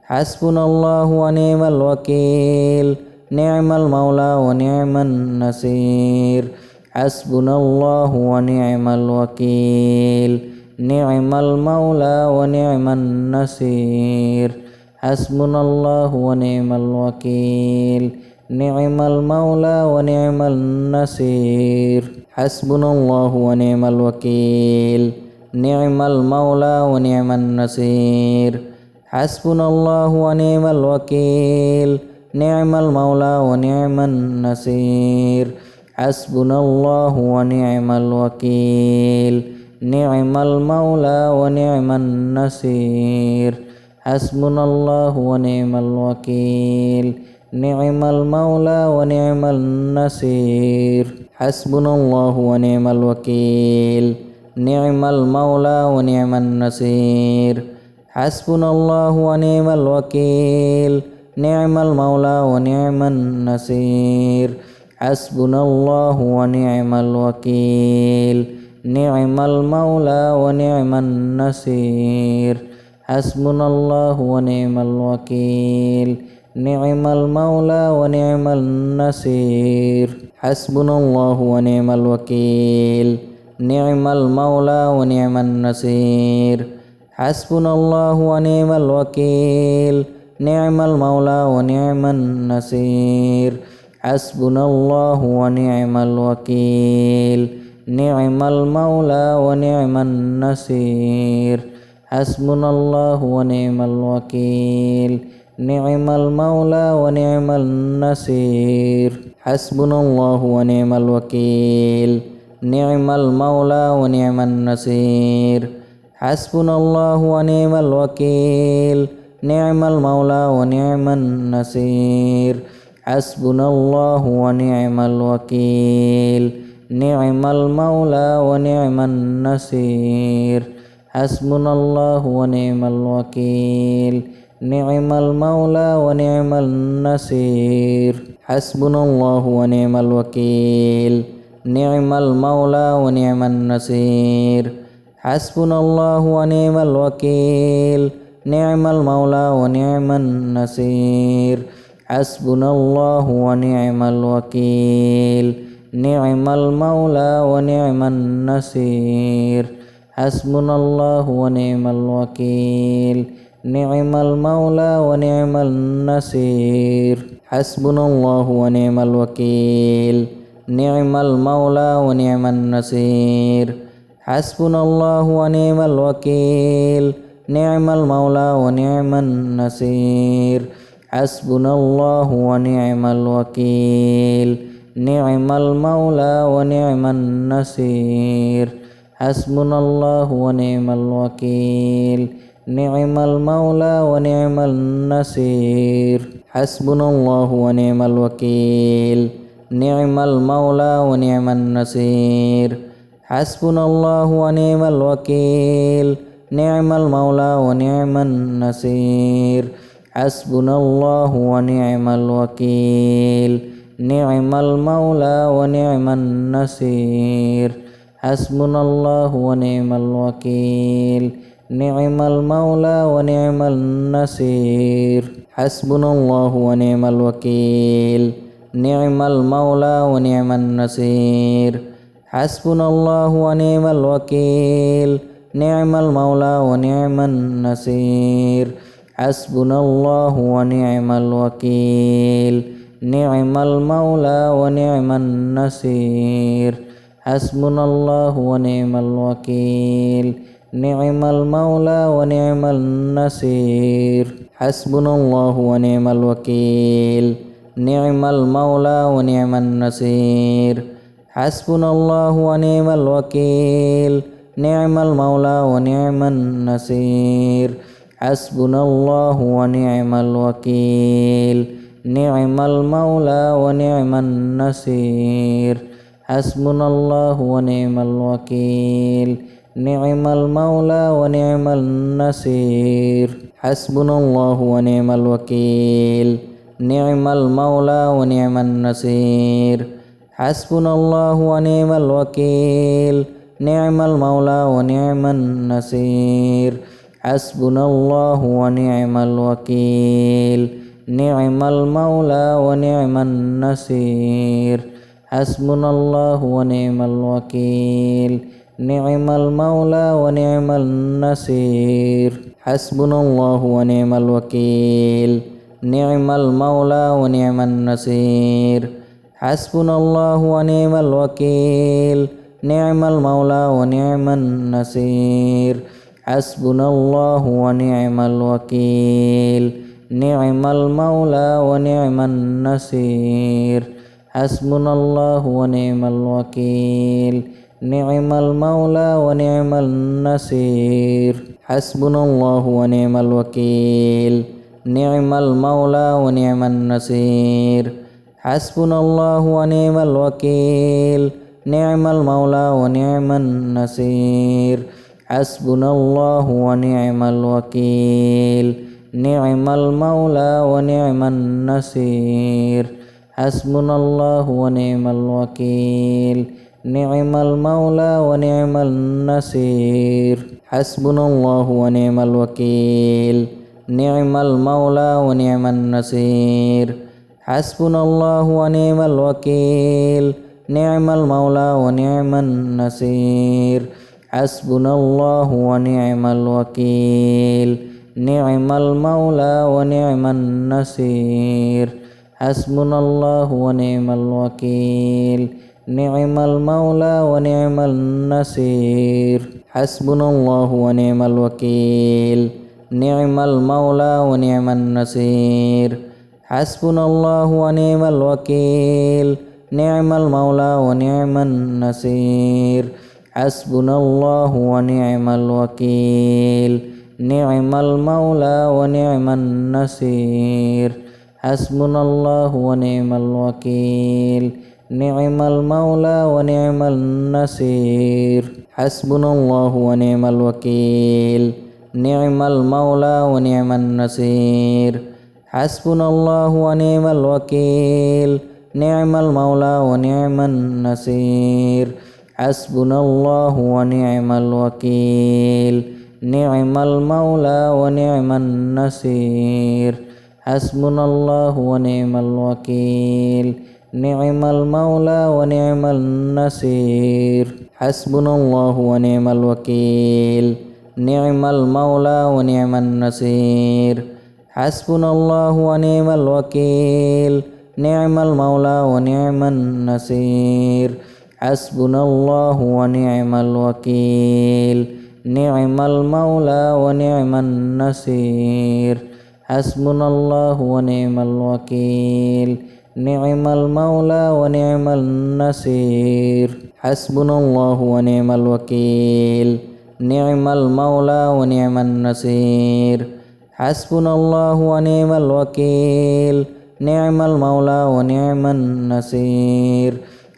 حسبنا الله ونعم الوكيل نعم المولى ونعم النصير حسبنا الله ونعم الوكيل نعم المولى ونعم النصير حسبنا الله ونعم الوكيل نعم المولى ونعم النصير حسبنا الله ونعم الوكيل نعم المولى ونعم النصير حسبنا الله ونعم الوكيل نعم المولى ونعم النصير حسبنا الله ونعم الوكيل نعم المولى ونعم النصير حسبنا الله ونعم الوكيل نعم المولى ونعم النصير حسبنا الله ونعم الوكيل نعم المولى ونعم النصير حسبنا الله ونعم الوكيل نعم المولى ونعم النصير حسبنا الله ونعم الوكيل نعم المولى ونعم النصير حسبنا الله ونعم الوكيل نعم المولى ونعم النصير حسبنا الله ونعم الوكيل نعم المولى ونعم النصير حسبنا الله ونعم الوكيل نعم المولى ونعم النصير حسبنا الله ونعم الوكيل نعم المولى ونعم النصير حسبنا الله ونعم الوكيل نعم المولى ونعم النصير حسبنا الله ونعم الوكيل نعم المولى ونعم النصير حسبنا الله ونعم الوكيل نعم المولى ونعم النصير حسبنا الله ونعم الوكيل نعم المولى ونعم النصير حسبنا الله ونعم الوكيل نعم المولى ونعم النصير حسبنا الله ونعم الوكيل نعم المولى ونعم النصير حسبنا الله ونعم الوكيل نعم المولى ونعم النصير حسبنا الله ونعم الوكيل نعم المولى ونعم النصير حسبنا الله ونعم الوكيل نعم المولى ونعم النصير حسبنا الله ونعم الوكيل نعم المولى ونعم النصير حسبنا الله ونعم الوكيل نعم المولى ونعم النصير حسبنا الله ونعم الوكيل نعم المولى ونعم النصير حسبنا الله ونعم الوكيل نعم المولى ونعم النصير حسبنا الله ونعم الوكيل نعم المولى ونعم النصير حسبنا الله ونعم الوكيل نعم المولى ونعم النصير حسبنا الله ونعم الوكيل نعم المولى ونعم النصير حسبنا الله ونعم الوكيل نعم المولى ونعم النصير حسبنا الله ونعم الوكيل نعم المولى ونعم النصير حسبنا الله ونعم الوكيل نعم المولى ونعم النصير حسبنا الله ونعم الوكيل نعم المولى ونعم النصير حسبنا الله ونعم الوكيل نعم المولى ونعم النصير حسبنا الله ونعم الوكيل نعم المولى ونعم النصير حسبنا الله ونعم الوكيل نعم المولى ونعم النصير حسبنا الله ونعم الوكيل نعم المولى ونعم النصير حسبنا الله ونعم الوكيل نعم المولى ونعم النصير حسبنا الله ونعم الوكيل نعم المولى ونعم النصير حسبنا الله ونعم الوكيل نعم المولى ونعم النصير حسبنا الله ونعم الوكيل نعم المولى ونعم النصير حسبنا الله ونعم الوكيل نعم المولى ونعم النصير حسبنا الله ونعم الوكيل نعم المولى ونعم النصير حسبنا الله ونعم الوكيل نعم المولى ونعم النصير حسبنا الله ونعم الوكيل نعم المولى ونعم النصير حسبنا الله ونعم الوكيل نعم المولى ونعم النصير حسبنا الله ونعم الوكيل نعم المولى ونعم النصير حسبنا الله ونعم الوكيل نعم المولى ونعم النصير حسبنا الله ونعم الوكيل نعم المولى ونعم النصير حسبنا الله ونعم الوكيل نعم المولى ونعم النصير حسبنا الله ونعم الوكيل نعم المولى ونعم النصير حسبنا الله ونعم الوكيل نعم المولى ونعم النصير حسبنا الله ونعم الوكيل نعم المولى ونعم النصير حسبنا الله ونعم الوكيل نعم المولى ونعم النصير حسبنا الله ونعم الوكيل نعم المولى ونعم النصير حسبنا الله ونعم الوكيل نعم المولى ونعم النصير حسبنا الله ونعم الوكيل نعم المولى ونعم النصير حسبنا الله ونعم الوكيل نعم المولى ونعم النصير حسبنا الله ونعم الوكيل نعم المولى ونعم النصير حسبنا الله ونعم الوكيل نعم المولى ونعم النصير حسبنا الله ونعم الوكيل نعم المولى ونعم النصير حسبنا الله ونعم الوكيل نعم المولى ونعم النصير حسبنا الله ونعم الوكيل نعم المولى ونعم النصير حسبنا الله ونعم الوكيل نعم المولى ونعم النصير حسبنا الله ونعم الوكيل نعم المولى ونعم النصير حسبنا الله ونعم الوكيل نعم المولى ونعم النصير حسبنا الله ونعم الوكيل نعم المولى ونعم النصير حسبنا الله ونعم الوكيل نعم المولى ونعم النصير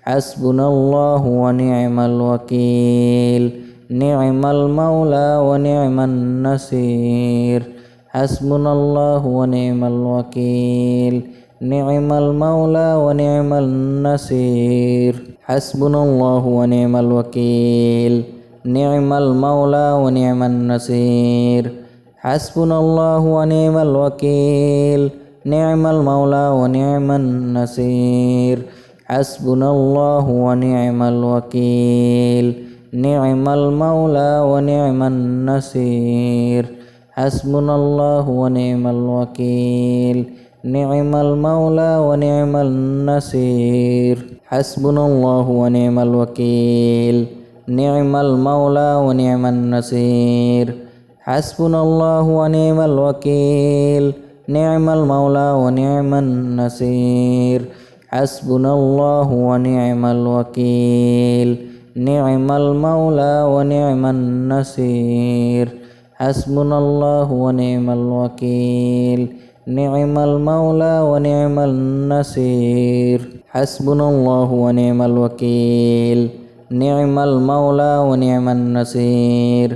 حسبنا الله ونعم الوكيل نعم المولى ونعم النصير حسبنا الله ونعم الوكيل نعم المولى ونعم النصير حسبنا الله ونعم الوكيل نعم المولى ونعم النصير حسبنا الله ونعم الوكيل نعم المولى ونعم النصير حسبنا الله ونعم الوكيل نعم المولى ونعم النصير حسبنا الله ونعم الوكيل نعم المولى ونعم النصير حسبنا الله ونعم الوكيل نعم المولى ونعم النصير حسبنا الله ونعم الوكيل نعم المولى ونعم النصير حسبنا الله ونعم الوكيل نعم المولى ونعم النصير حسبنا الله ونعم الوكيل نعم المولى ونعم النصير حسبنا الله ونعم الوكيل نعم المولى ونعم النصير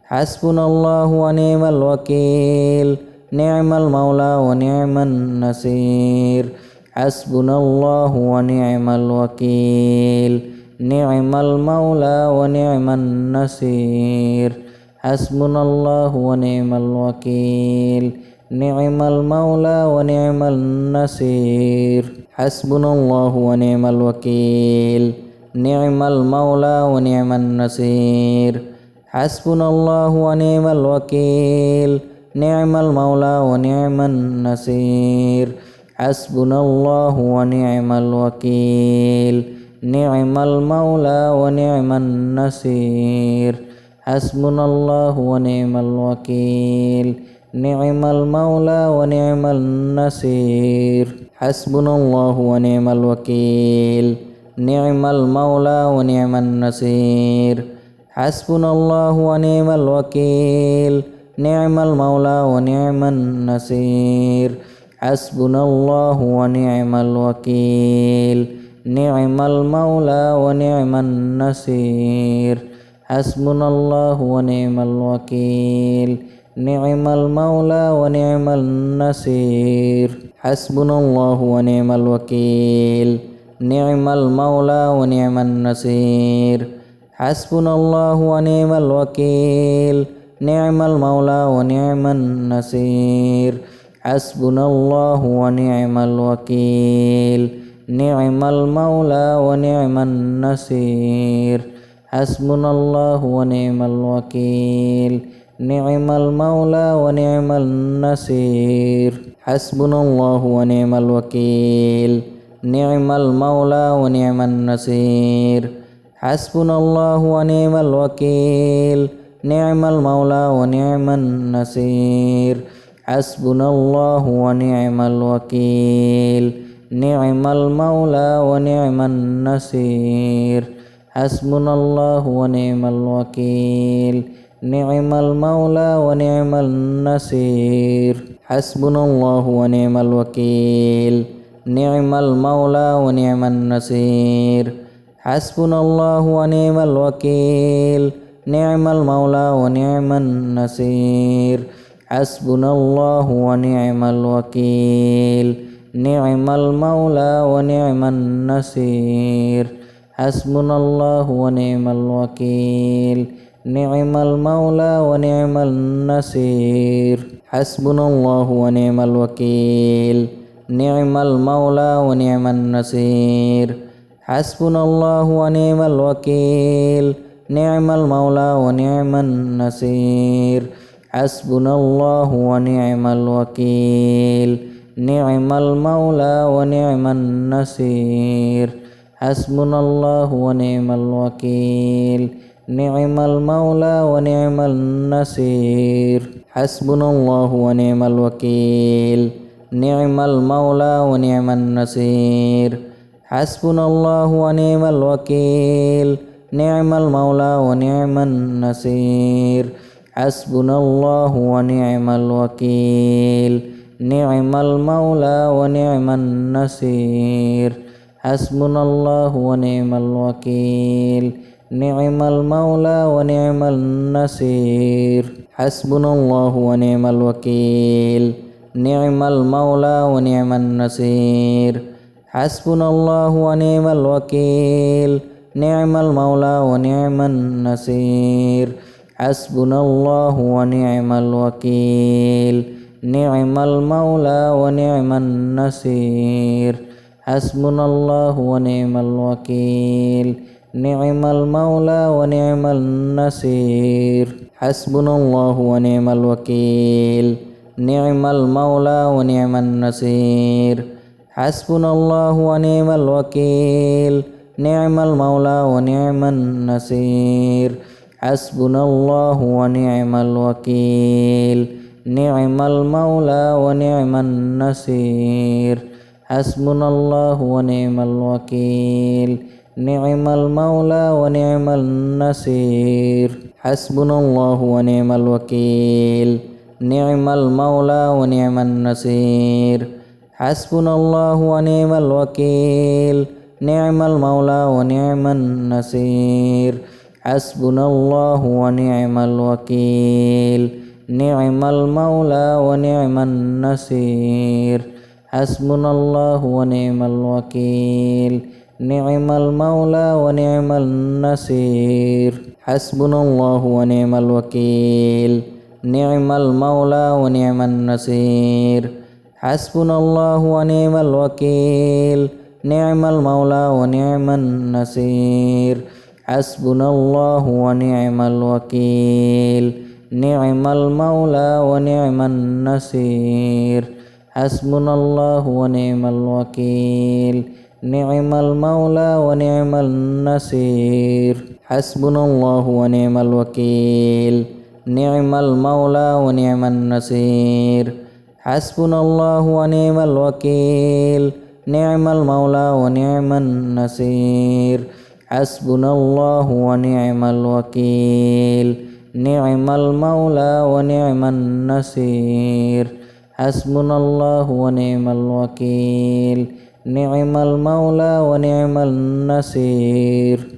حسبنا الله ونعم الوكيل نعم المولى ونعم النصير حسبنا الله ونعم الوكيل نعم المولى ونعم النصير حسبنا الله ونعم الوكيل نعم المولى ونعم النصير حسبنا الله ونعم الوكيل نعم المولى ونعم النصير حسبنا الله ونعم الوكيل نعم المولى ونعم النصير حسبنا الله ونعم الوكيل نعم المولى ونعم النصير حسبنا الله ونعم الوكيل نعم المولى ونعم النصير حسبنا الله ونعم الوكيل نعم المولى ونعم النصير حسبنا الله ونعم الوكيل نعم المولى ونعم النصير حسبنا الله ونعم الوكيل نعم المولى ونعم النصير حسبنا الله ونعم الوكيل نعم المولى ونعم النصير حسبنا الله ونعم الوكيل نعم المولى ونعم النصير حسبنا الله ونعم الوكيل نعم المولى ونعم النصير حسبنا الله ونعم الوكيل نعم المولى ونعم النصير حسبنا الله ونعم الوكيل نعم المولى ونعم النصير حسبنا الله ونعم الوكيل نعم المولى ونعم النصير حسبنا الله ونعم الوكيل نعم المولى ونعم النصير حسبنا الله ونعم الوكيل نعم المولى ونعم النصير حسبنا الله ونعم الوكيل نعم المولى ونعم النصير حسبنا الله ونعم الوكيل نعم المولى ونعم النصير حسبنا الله ونعم الوكيل نعم المولى ونعم النصير حسبنا الله ونعم الوكيل نعم المولى ونعم النصير حسبنا الله ونعم الوكيل نعم المولى ونعم النصير حسبنا الله ونعم الوكيل نعم المولى ونعم النصير حسبنا الله ونعم الوكيل نعم المولى ونعم النصير حسبنا الله ونعم الوكيل نعم المولى ونعم النصير حسبنا الله ونعم الوكيل نعم المولى ونعم النصير حسبنا الله ونعم الوكيل نعم المولى ونعم النصير حسبنا الله ونعم الوكيل نعم المولى ونعم النصير حسبنا الله ونعم الوكيل نعم المولى ونعم النصير حسبنا الله ونعم الوكيل نعم المولى ونعم النصير حسبنا الله ونعم الوكيل نعم المولى ونعم النصير حسبنا الله ونعم الوكيل نعم المولى ونعم النصير حسبنا الله ونعم الوكيل نعم المولى ونعم النصير حسبنا الله ونعم الوكيل نعم المولى ونعم النصير حسبنا الله ونعم الوكيل نعم المولى ونعم النصير حسبنا الله ونعم الوكيل نعم المولى ونعم النصير حسبنا الله ونعم الوكيل نعم المولى ونعم النصير حسبنا الله ونعم الوكيل نعم المولى ونعم النصير حسبنا الله ونعم الوكيل نعم المولى ونعم النصير حسبنا الله ونعم الوكيل نعم المولى ونعم النصير حسبنا الله ونعم الوكيل نعم المولى ونعم النصير حسبنا الله ونعم الوكيل نعم المولى ونعم النصير حسبنا الله ونعم الوكيل نعم المولى ونعم النصير حسبنا الله ونعم الوكيل نعم المولى ونعم النصير حسبنا الله ونعم الوكيل نعم المولى ونعم النصير حسبنا الله ونعم الوكيل نعم المولى ونعم النصير حسبنا الله ونعم الوكيل نعم المولى ونعم النصير حسبنا الله ونعم الوكيل نعم المولى ونعم النصير حسبنا الله ونعم الوكيل نعم المولى ونعم النصير حسبنا الله ونعم الوكيل نعم المولى ونعم النصير